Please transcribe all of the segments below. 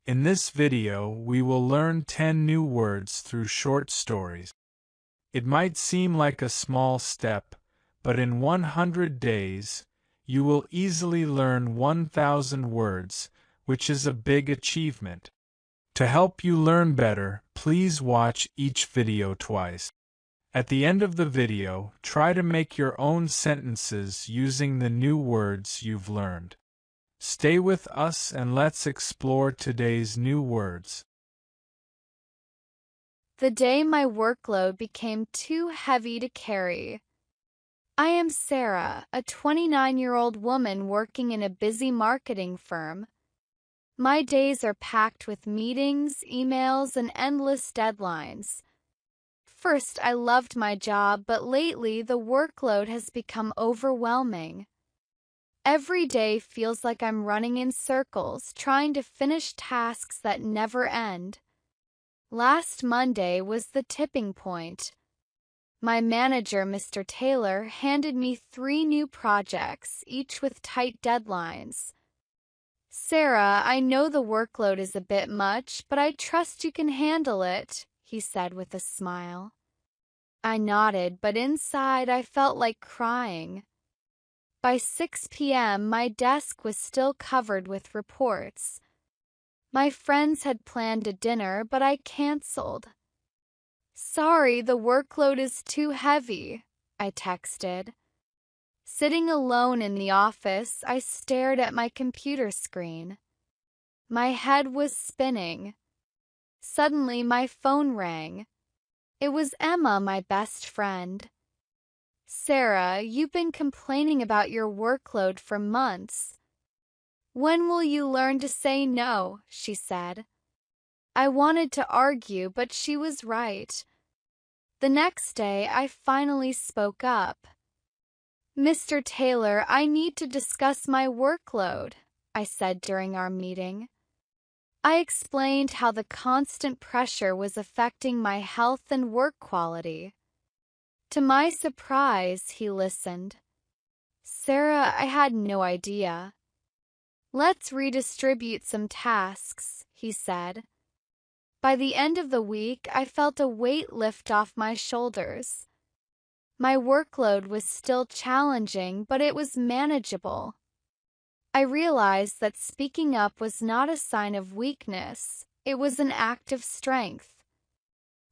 In this video, we will learn 10 new words through short stories. It might seem like a small step, but in 100 days, you will easily learn 1,000 words, which is a big achievement. To help you learn better, please watch each video twice. At the end of the video, try to make your own sentences using the new words you've learned. Stay with us and let's explore today's new words. The day my workload became too heavy to carry. I am Sarah, a 29-year-old woman working in a busy marketing firm. My days are packed with meetings, emails, and endless deadlines. First, I loved my job, but lately the workload has become overwhelming. Every day feels like I'm running in circles, trying to finish tasks that never end. Last Monday was the tipping point. My manager, Mr. Taylor, handed me 3 new projects, each with tight deadlines. Sarah, I know the workload is a bit much, but I trust you can handle it, he said with a smile. I nodded, but inside I felt like crying. By 6 p.m., my desk was still covered with reports. My friends had planned a dinner, but I canceled. Sorry, the workload is too heavy, I texted. Sitting alone in the office, I stared at my computer screen. My head was spinning. Suddenly, my phone rang. It was Emma, my best friend. Sarah, you've been complaining about your workload for months. When will you learn to say no? She said. I wanted to argue, but she was right. The next day, I finally spoke up. Mr. Taylor, I need to discuss my workload, I said during our meeting. I explained how the constant pressure was affecting my health and work quality. To my surprise, he listened. Sarah, I had no idea. Let's redistribute some tasks, he said. By the end of the week, I felt a weight lift off my shoulders. My workload was still challenging, but it was manageable. I realized that speaking up was not a sign of weakness, it was an act of strength.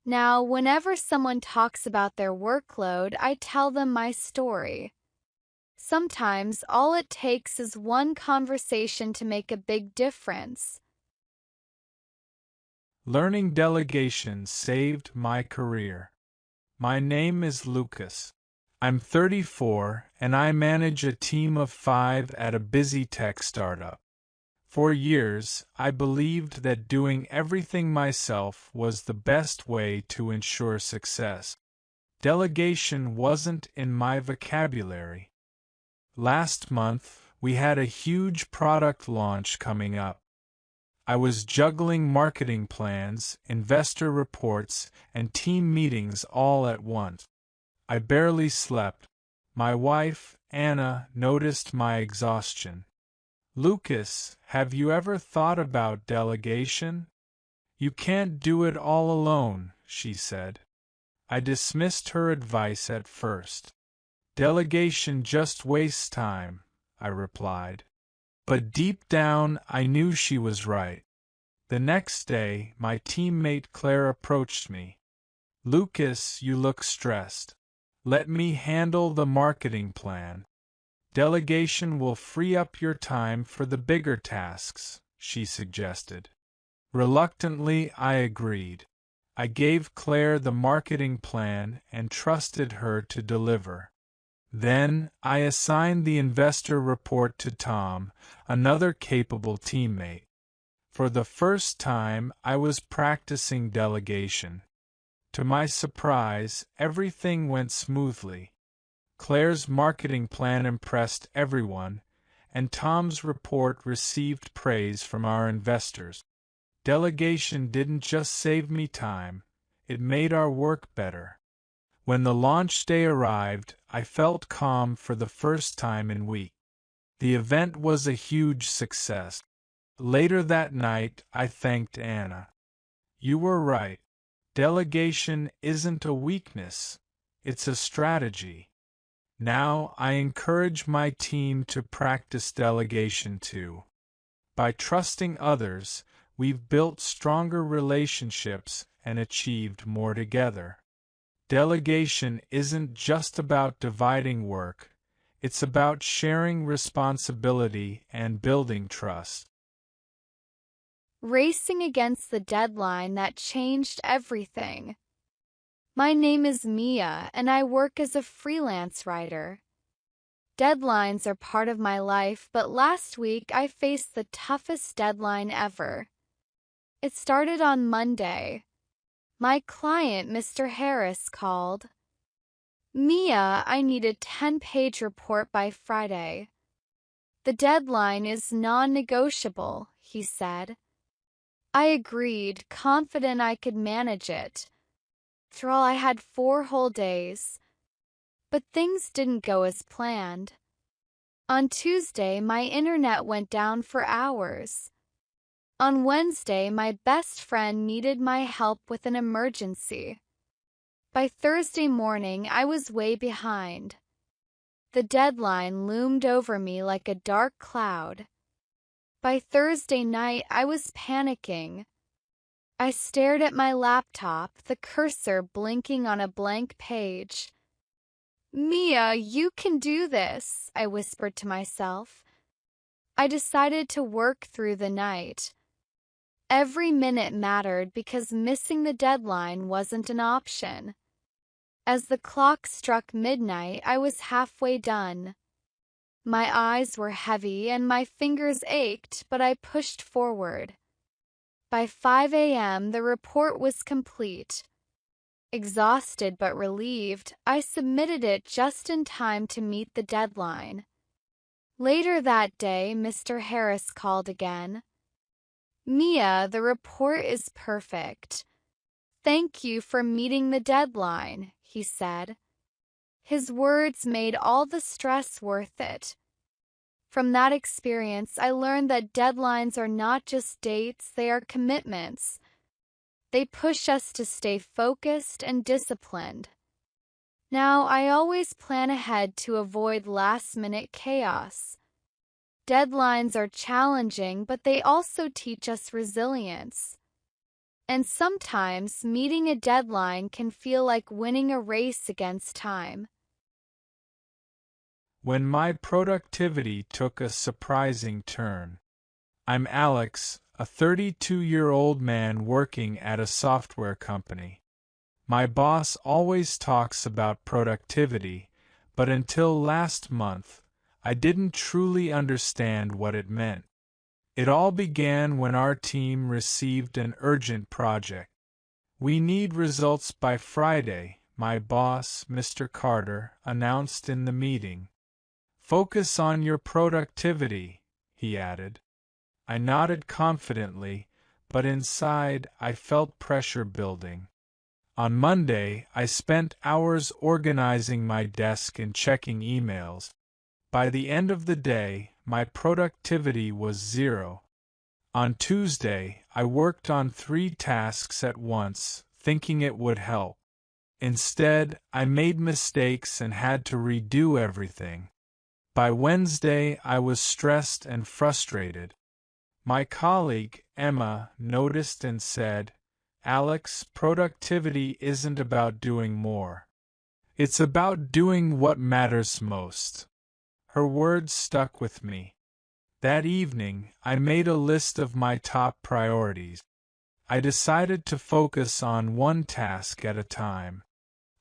Now, whenever someone talks about their workload, I tell them my story. Sometimes all it takes is one conversation to make a big difference. Learning delegation saved my career. My name is Lucas. I'm 34 and I manage a team of 5 at a busy tech startup. For years, I believed that doing everything myself was the best way to ensure success. Delegation wasn't in my vocabulary. Last month, we had a huge product launch coming up. I was juggling marketing plans, investor reports, and team meetings all at once. I barely slept. My wife, Anna, noticed my exhaustion. Lucas, have you ever thought about delegation? You can't do it all alone, she said. I dismissed her advice at first. Delegation just wastes time, I replied. But deep down, I knew she was right. The next day, my teammate Claire approached me. Lucas, you look stressed. Let me handle the marketing plan. Delegation will free up your time for the bigger tasks, she suggested. Reluctantly, I agreed. I gave Claire the marketing plan and trusted her to deliver. Then, I assigned the investor report to Tom, another capable teammate. For the first time, I was practicing delegation. To my surprise, everything went smoothly. Claire's marketing plan impressed everyone, and Tom's report received praise from our investors. Delegation didn't just save me time, it made our work better. When the launch day arrived, I felt calm for the first time in weeks. The event was a huge success. Later that night, I thanked Anna. You were right. Delegation isn't a weakness, it's a strategy. Now I encourage my team to practice delegation too. By trusting others, we've built stronger relationships and achieved more together. Delegation isn't just about dividing work, it's about sharing responsibility and building trust. Racing against the deadline that changed everything. My name is Mia, and I work as a freelance writer. Deadlines are part of my life, but last week I faced the toughest deadline ever. It started on Monday. My client, Mr. Harris, called. Mia, I need a 10-page report by Friday. The deadline is non-negotiable, he said. I agreed, confident I could manage it. After all, I had 4 whole days. But things didn't go as planned. On Tuesday, my internet went down for hours. On Wednesday, my best friend needed my help with an emergency. By Thursday morning, I was way behind. The deadline loomed over me like a dark cloud. By Thursday night, I was panicking. I stared at my laptop, the cursor blinking on a blank page. Mia, you can do this, I whispered to myself. I decided to work through the night. Every minute mattered because missing the deadline wasn't an option. As the clock struck midnight, I was halfway done. My eyes were heavy and my fingers ached, but I pushed forward. By 5 a.m., the report was complete. Exhausted but relieved, I submitted it just in time to meet the deadline. Later that day, Mr. Harris called again. Mia, the report is perfect. Thank you for meeting the deadline, he said. His words made all the stress worth it. From that experience, I learned that deadlines are not just dates, they are commitments. They push us to stay focused and disciplined. Now, I always plan ahead to avoid last-minute chaos. Deadlines are challenging, but they also teach us resilience. And sometimes, meeting a deadline can feel like winning a race against time. When my productivity took a surprising turn. I'm Alex, a 32-year-old man working at a software company. My boss always talks about productivity, but until last month, I didn't truly understand what it meant. It all began when our team received an urgent project. We need results by Friday, my boss, Mr. Carter, announced in the meeting. Focus on your productivity, he added. I nodded confidently, but inside I felt pressure building. On Monday, I spent hours organizing my desk and checking emails. By the end of the day, my productivity was 0. On Tuesday, I worked on 3 tasks at once, thinking it would help. Instead, I made mistakes and had to redo everything. By Wednesday, I was stressed and frustrated. My colleague, Emma, noticed and said, Alex, productivity isn't about doing more. It's about doing what matters most. Her words stuck with me. That evening, I made a list of my top priorities. I decided to focus on one task at a time.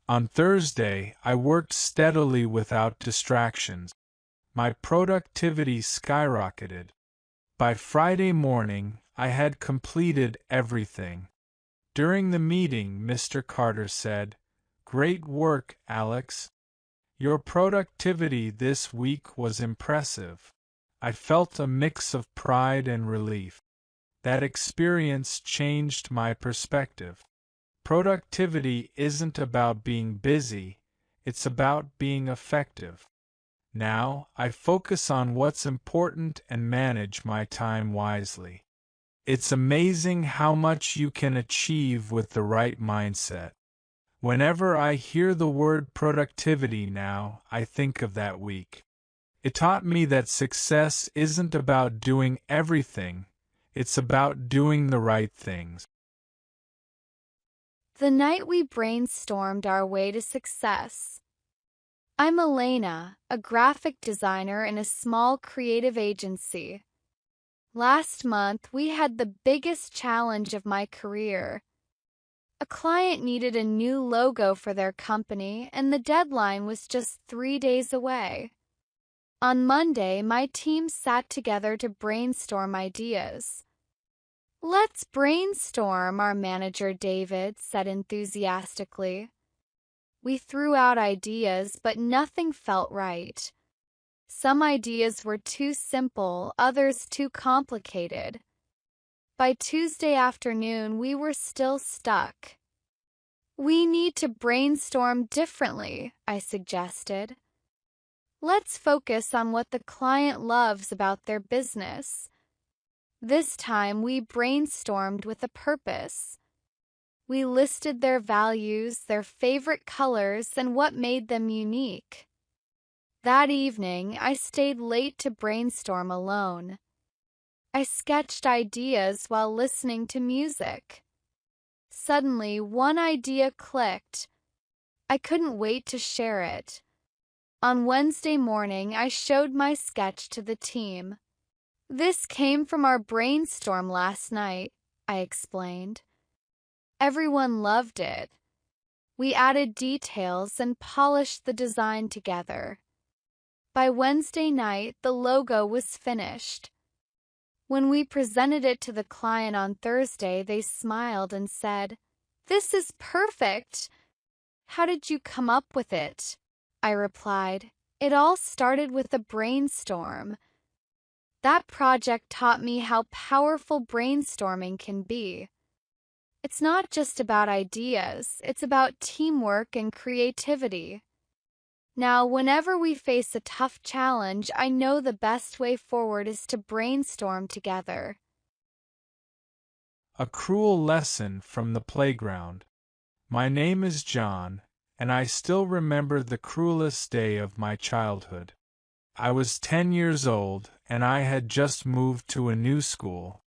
On Thursday, I worked steadily without distractions. My productivity skyrocketed. By Friday morning, I had completed everything. During the meeting, Mr. Carter said, "Great work, Alex. Your productivity this week was impressive." I felt a mix of pride and relief. That experience changed my perspective. Productivity isn't about being busy, it's about being effective. Now, I focus on what's important and manage my time wisely. It's amazing how much you can achieve with the right mindset. Whenever I hear the word productivity now, I think of that week. It taught me that success isn't about doing everything, it's about doing the right things. The night we brainstormed our way to success. I'm Elena, a graphic designer in a small creative agency. Last month, we had the biggest challenge of my career. A client needed a new logo for their company, and the deadline was just 3 days away. On Monday, my team sat together to brainstorm ideas. "Let's brainstorm," our manager David said enthusiastically. We threw out ideas, but nothing felt right. Some ideas were too simple, others too complicated. By Tuesday afternoon, we were still stuck. "We need to brainstorm differently," I suggested. "Let's focus on what the client loves about their business." This time, we brainstormed with a purpose. We listed their values, their favorite colors, and what made them unique. That evening, I stayed late to brainstorm alone. I sketched ideas while listening to music. Suddenly, one idea clicked. I couldn't wait to share it. On Wednesday morning, I showed my sketch to the team. "This came from our brainstorm last night," I explained. Everyone loved it. We added details and polished the design together. By Wednesday night, the logo was finished. When we presented it to the client on Thursday, they smiled and said, "This is perfect." "How did you come up with it?" I replied. "It all started with a brainstorm." That project taught me how powerful brainstorming can be. It's not just about ideas, it's about teamwork and creativity. Now, whenever we face a tough challenge, I know the best way forward is to brainstorm together. A cruel lesson from the playground. My name is John, and I still remember the cruelest day of my childhood. I was 10 years old, and I had just moved to a new school.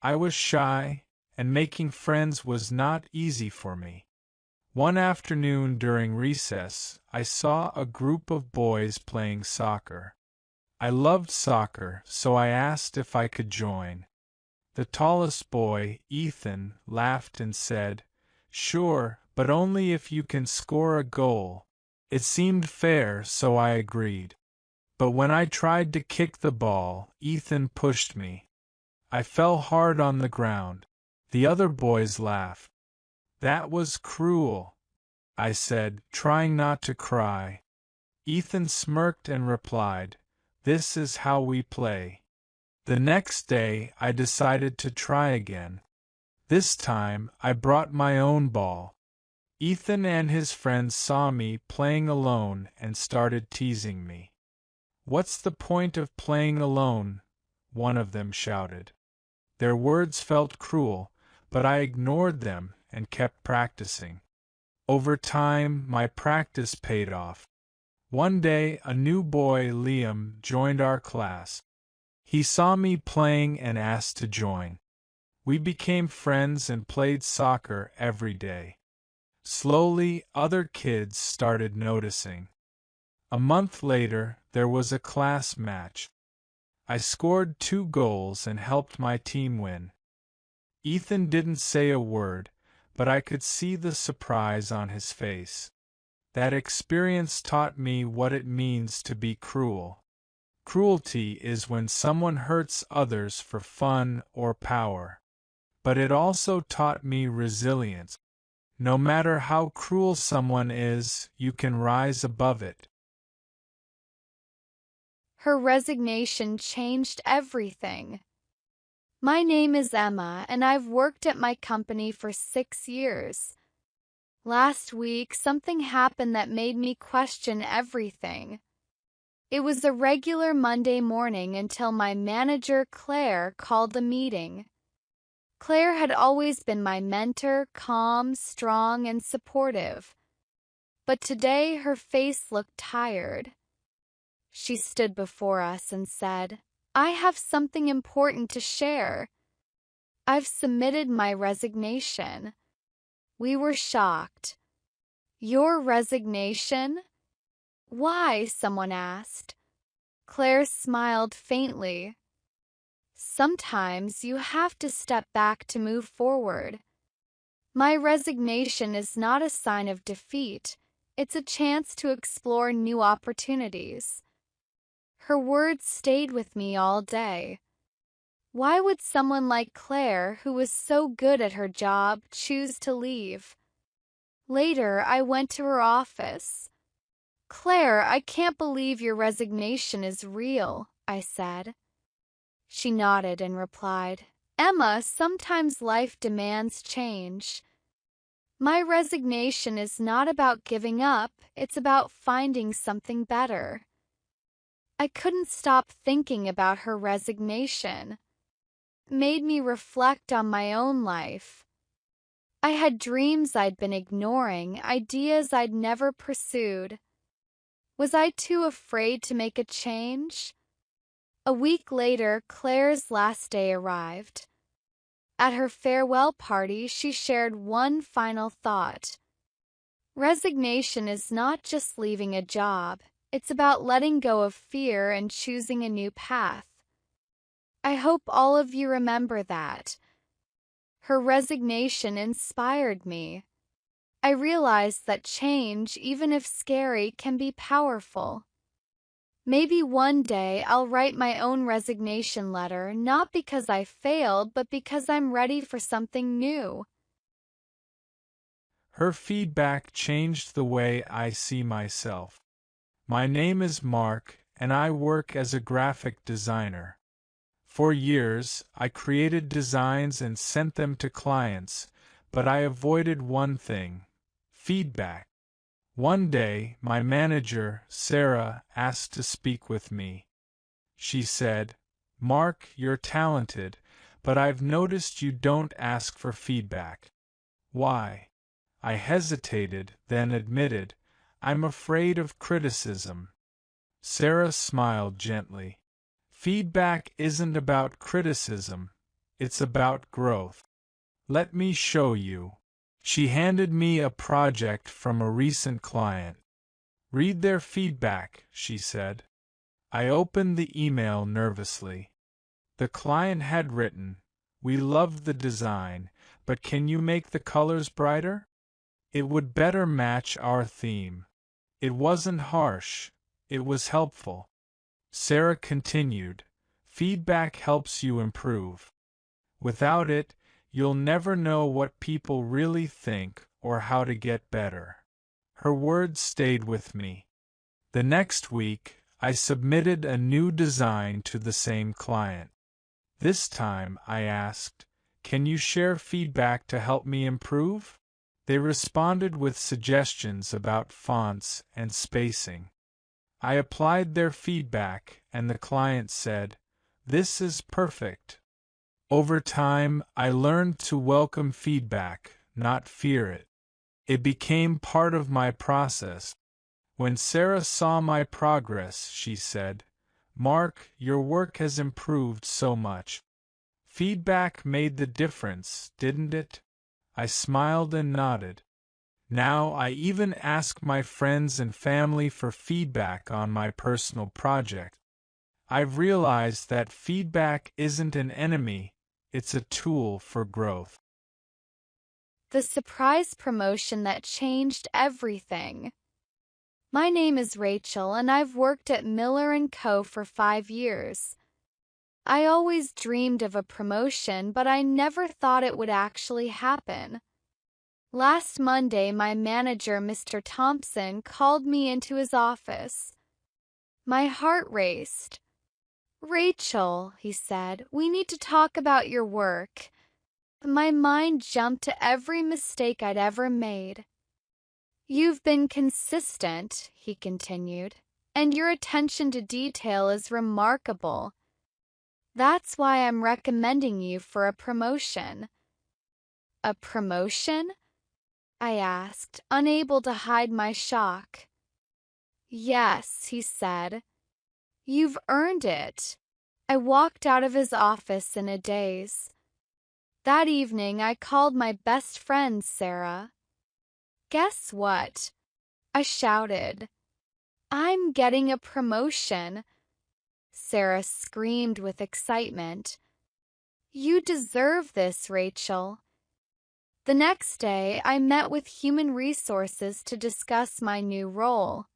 I was shy, and making friends was not easy for me. One afternoon during recess, I saw a group of boys playing soccer. I loved soccer, so I asked if I could join. The tallest boy, Ethan, laughed and said, "Sure, but only if you can score a goal." It seemed fair, so I agreed. But when I tried to kick the ball, Ethan pushed me. I fell hard on the ground. The other boys laughed. "That was cruel," I said, trying not to cry. Ethan smirked and replied, "This is how we play." The next day, I decided to try again. This time, I brought my own ball. Ethan and his friends saw me playing alone and started teasing me. "What's the point of playing alone?" one of them shouted. Their words felt cruel, but I ignored them and kept practicing. Over time, my practice paid off. One day, a new boy, Liam, joined our class. He saw me playing and asked to join. We became friends and played soccer every day. Slowly, other kids started noticing. A month later, there was a class match. I scored 2 goals and helped my team win. Ethan didn't say a word, but I could see the surprise on his face. That experience taught me what it means to be cruel. Cruelty is when someone hurts others for fun or power. But it also taught me resilience. No matter how cruel someone is, you can rise above it. Her resignation changed everything. My name is Emma, and I've worked at my company for 6 years. Last week, something happened that made me question everything. It was a regular Monday morning until my manager Claire called the meeting. Claire had always been my mentor, calm, strong, and supportive. But today her face looked tired. She stood before us and said, "I have something important to share. I've submitted my resignation." We were shocked. "Your resignation?" "Why?" someone asked. Claire smiled faintly. "Sometimes you have to step back to move forward. My resignation is not a sign of defeat. It's a chance to explore new opportunities." Her words stayed with me all day. Why would someone like Claire, who was so good at her job, choose to leave? Later, I went to her office. "Claire, I can't believe your resignation is real," I said. She nodded and replied, "Emma, sometimes life demands change. My resignation is not about giving up, it's about finding something better." I couldn't stop thinking about her resignation. It made me reflect on my own life. I had dreams I'd been ignoring, ideas I'd never pursued. Was I too afraid to make a change? A week later, Claire's last day arrived. At her farewell party, she shared one final thought. Resignation is not just leaving a job. It's about letting go of fear and choosing a new path. I hope all of you remember that. Her resignation inspired me. I realized that change, even if scary, can be powerful. Maybe one day I'll write my own resignation letter, not because I failed, but because I'm ready for something new. Her feedback changed the way I see myself. My name is Mark, and I work as a graphic designer. For years, I created designs and sent them to clients, but I avoided one thing: feedback. One day, my manager, Sarah, asked to speak with me. She said, "Mark, you're talented, but I've noticed you don't ask for feedback. Why?" I hesitated, then admitted, "I'm afraid of criticism." Sarah smiled gently. "Feedback isn't about criticism, it's about growth. Let me show you." She handed me a project from a recent client. "Read their feedback," she said. I opened the email nervously. The client had written, "We loved the design, but can you make the colors brighter? It would better match our theme." It wasn't harsh, it was helpful. Sarah continued, "Feedback helps you improve. Without it, you'll never know what people really think or how to get better." Her words stayed with me. The next week, I submitted a new design to the same client. This time, I asked, "Can you share feedback to help me improve?" They responded with suggestions about fonts and spacing. I applied their feedback, and the client said, "This is perfect." Over time, I learned to welcome feedback, not fear it. It became part of my process. When Sarah saw my progress, she said, "Mark, your work has improved so much." Feedback made the difference, didn't it? I smiled and nodded. Now I even ask my friends and family for feedback on my personal project. I've realized that feedback isn't an enemy, it's a tool for growth. The surprise promotion that changed everything. My name is Rachel, and I've worked at Miller & Co. for 5 years. I always dreamed of a promotion, but I never thought it would actually happen. Last Monday, my manager, Mr. Thompson, called me into his office. My heart raced. "Rachel," he said, "we need to talk about your work." My mind jumped to every mistake I'd ever made. "You've been consistent," he continued. and your attention to detail is remarkable. That's why I'm recommending you for a promotion." "A promotion?" I asked, unable to hide my shock. "Yes," he said. "You've earned it." I walked out of his office in a daze. That evening, I called my best friend, Sarah. "Guess what?" I shouted. "I'm getting a promotion." Sarah screamed with excitement. "You deserve this, Rachel." The next day, I met with human resources to discuss my new role.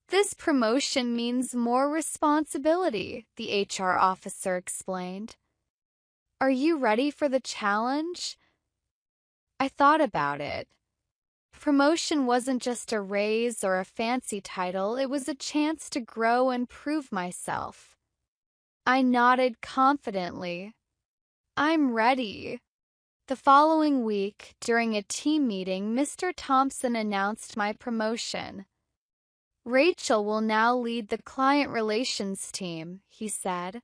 "This promotion means more responsibility," the HR officer explained. "Are you ready for the challenge?" I thought about it. Promotion wasn't just a raise or a fancy title, it was a chance to grow and prove myself. I nodded confidently. "I'm ready." The following week, during a team meeting, Mr. Thompson announced my promotion. "Rachel will now lead the client relations team," he said.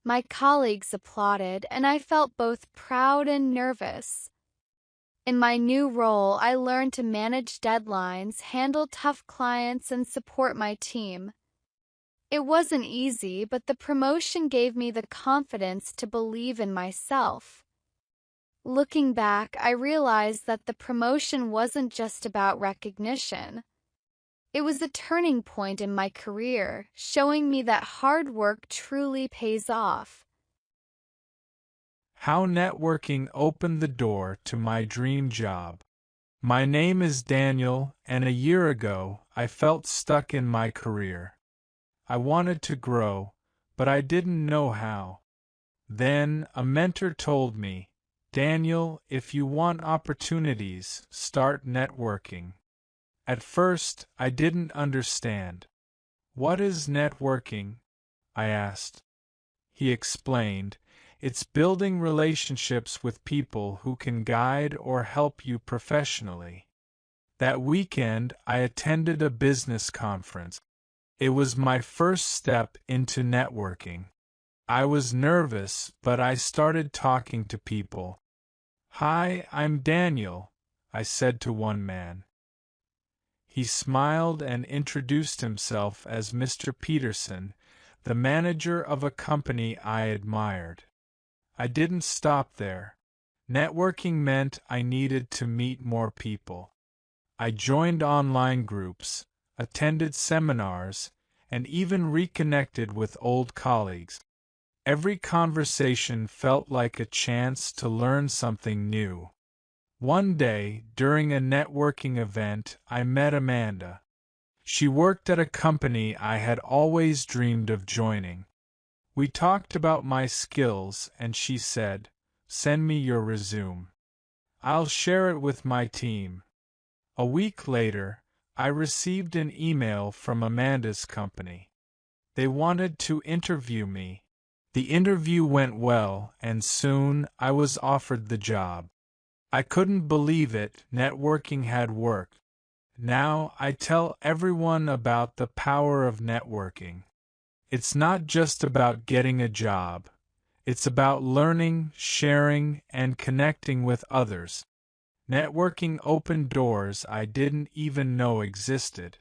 My colleagues applauded, and I felt both proud and nervous. In my new role, I learned to manage deadlines, handle tough clients, and support my team. It wasn't easy, but the promotion gave me the confidence to believe in myself. Looking back, I realized that the promotion wasn't just about recognition. It was a turning point in my career, showing me that hard work truly pays off. How networking opened the door to my dream job. My name is Daniel, and a year ago, I felt stuck in my career. I wanted to grow, but I didn't know how. Then a mentor told me, "Daniel, if you want opportunities, start networking." At first, I didn't understand. "What is networking?" I asked. He explained, "It's building relationships with people who can guide or help you professionally." That weekend, I attended a business conference. It was my first step into networking. I was nervous, but I started talking to people. "Hi, I'm Daniel," I said to one man. He smiled and introduced himself as Mr. Peterson, the manager of a company I admired. I didn't stop there. Networking meant I needed to meet more people. I joined online groups, attended seminars, and even reconnected with old colleagues. Every conversation felt like a chance to learn something new. One day, during a networking event, I met Amanda. She worked at a company I had always dreamed of joining. We talked about my skills, and she said, "Send me your resume. I'll share it with my team." A week later, I received an email from Amanda's company. They wanted to interview me. The interview went well, and soon I was offered the job. I couldn't believe it, networking had worked. Now I tell everyone about the power of networking. It's not just about getting a job. It's about learning, sharing, and connecting with others. Networking opened doors I didn't even know existed.